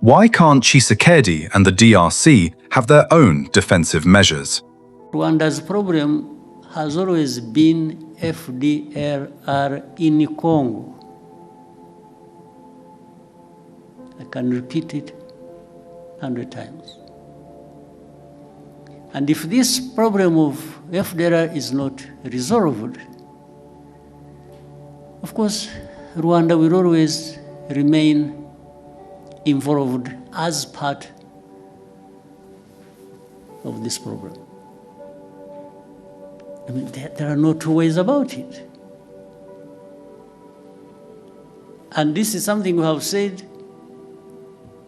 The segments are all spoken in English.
Why can't Tshisekedi and the DRC have their own defensive measures? Rwanda's problem has always been FDLR in Congo. I can repeat it 100 times. And if this problem of FDLR is not resolved, of course, Rwanda will always remain involved as part of this problem. I mean, there are no two ways about it. And this is something we have said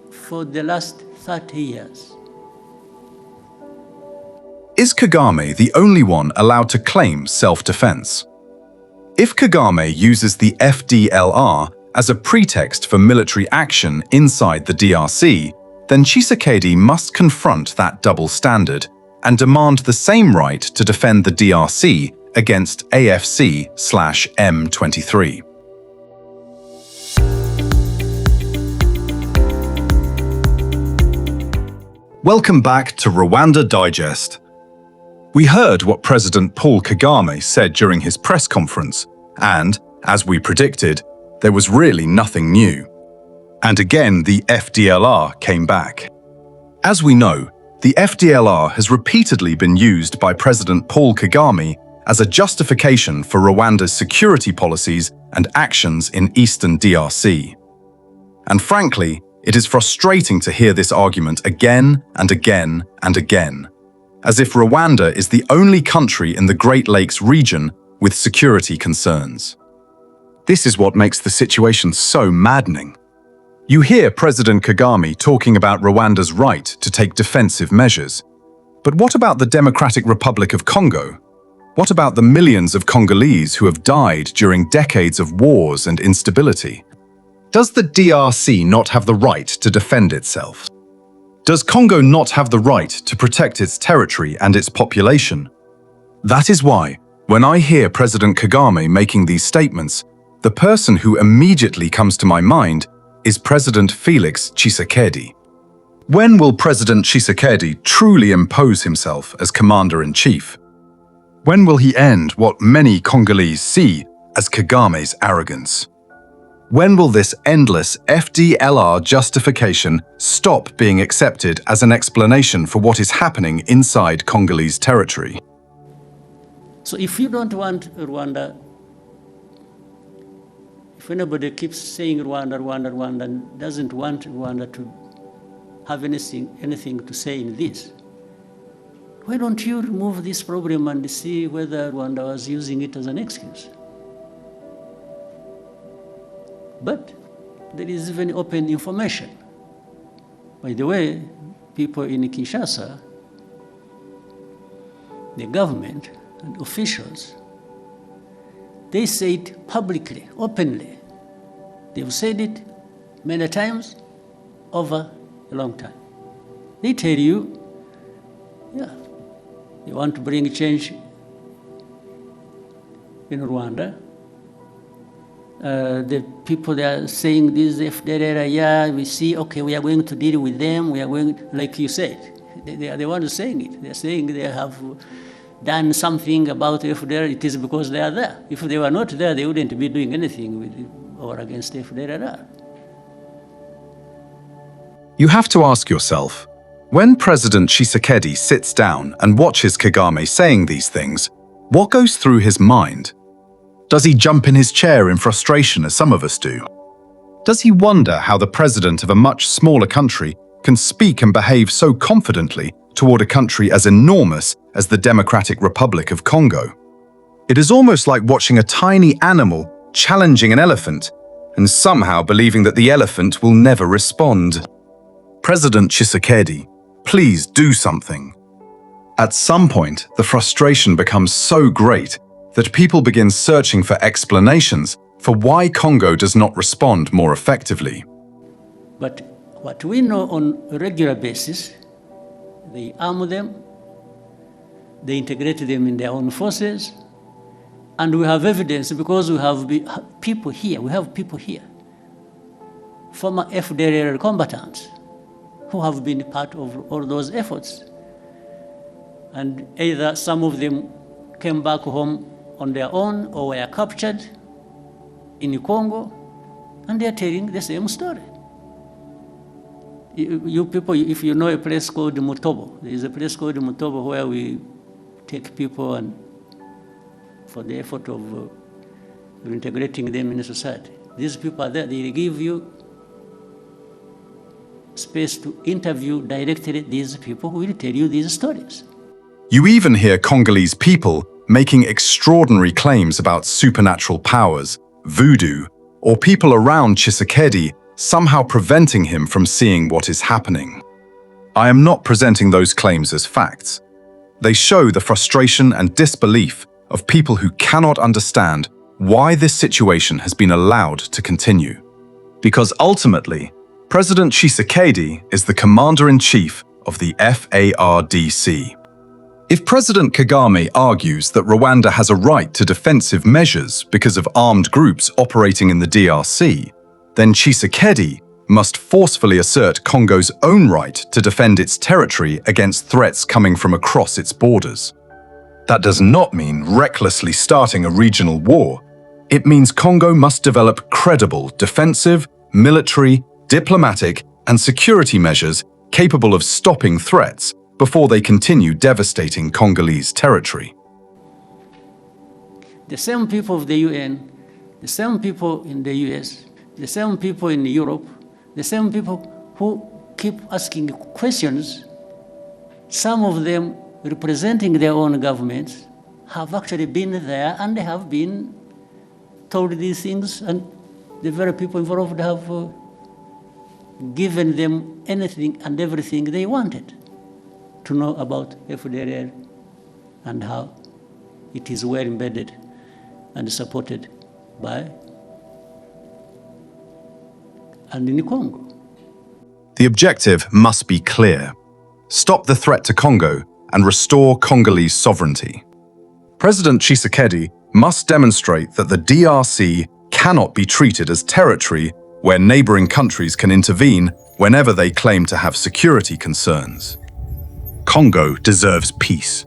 for the last 30 years. Is Kagame the only one allowed to claim self-defense? If Kagame uses the FDLR as a pretext for military action inside the DRC, then Tshisekedi must confront that double standard and demand the same right to defend the DRC against AFC/M23. Welcome back to Rwanda Digest. We heard what President Paul Kagame said during his press conference, and, as we predicted, there was really nothing new. And again, the FDLR came back. As we know, the FDLR has repeatedly been used by President Paul Kagame as a justification for Rwanda's security policies and actions in Eastern DRC. And frankly, it is frustrating to hear this argument again and again and again, as if Rwanda is the only country in the Great Lakes region with security concerns. This is what makes the situation so maddening. You hear President Kagame talking about Rwanda's right to take defensive measures. But what about the Democratic Republic of Congo? What about the millions of Congolese who have died during decades of wars and instability? Does the DRC not have the right to defend itself? Does Congo not have the right to protect its territory and its population? That is why, when I hear President Kagame making these statements, the person who immediately comes to my mind is President Félix Tshisekedi. When will President Tshisekedi truly impose himself as commander-in-chief? When will he end what many Congolese see as Kagame's arrogance? When will this endless FDLR justification stop being accepted as an explanation for what is happening inside Congolese territory? So if you don't want Rwanda, if anybody keeps saying Rwanda, and doesn't want Rwanda to have anything to say in this, why don't you remove this problem and see whether Rwanda was using it as an excuse? But there is even open information. By the way, people in Kinshasa, the government and officials, they say it publicly, openly. They've said it many times over a long time. They tell you, yeah, they want to bring change in Rwanda. The people that are saying this FDLR, yeah, we see, okay, we are going to deal with them, we are going, like you said, they are the ones saying it. They are saying they have done something about FDLR, it is because they are there. If they were not there, they wouldn't be doing anything with or against FDLR. You have to ask yourself, when President Tshisekedi sits down and watches Kagame saying these things, what goes through his mind? Does he jump in his chair in frustration as some of us do? Does he wonder how the president of a much smaller country can speak and behave so confidently toward a country as enormous as the Democratic Republic of Congo? It is almost like watching a tiny animal challenging an elephant and somehow believing that the elephant will never respond. President Tshisekedi, please do something. At some point, the frustration becomes so great that people begin searching for explanations for why Congo does not respond more effectively. But what we know on a regular basis, they arm them, they integrate them in their own forces, and we have evidence because we have people here, former FDLR combatants, who have been part of all those efforts. And either some of them came back home on their own or were captured in Congo, and they're telling the same story. You people, if you know a place called Mutobo, there is a place called Mutobo where we take people and for the effort of integrating them in society. These people are there, they give you space to interview directly these people who will tell you these stories. You even hear Congolese people making extraordinary claims about supernatural powers, voodoo, or people around Tshisekedi somehow preventing him from seeing what is happening. I am not presenting those claims as facts. They show the frustration and disbelief of people who cannot understand why this situation has been allowed to continue. Because ultimately, President Tshisekedi is the commander-in-chief of the FARDC. If President Kagame argues that Rwanda has a right to defensive measures because of armed groups operating in the DRC, then Tshisekedi must forcefully assert Congo's own right to defend its territory against threats coming from across its borders. That does not mean recklessly starting a regional war. It means Congo must develop credible defensive, military, diplomatic, and security measures capable of stopping threats before they continue devastating Congolese territory. The same people of the UN, the same people in the US, the same people in Europe, the same people who keep asking questions, some of them representing their own governments, have actually been there and they have been told these things, and the very people involved have given them anything and everything they wanted to know about FDLR and how it is well embedded and supported by and in Congo. The objective must be clear: stop the threat to Congo and restore Congolese sovereignty. President Tshisekedi must demonstrate that the DRC cannot be treated as territory where neighboring countries can intervene whenever they claim to have security concerns. Congo deserves peace.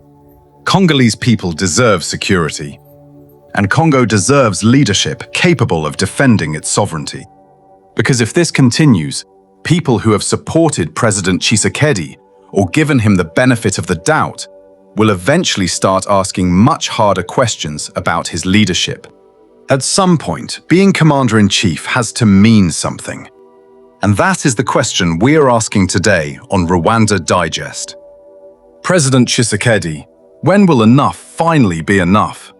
Congolese people deserve security. And Congo deserves leadership capable of defending its sovereignty. Because if this continues, people who have supported President Tshisekedi or given him the benefit of the doubt will eventually start asking much harder questions about his leadership. At some point, being commander-in-chief has to mean something. And that is the question we are asking today on Rwanda Digest. President Tshisekedi, when will enough finally be enough?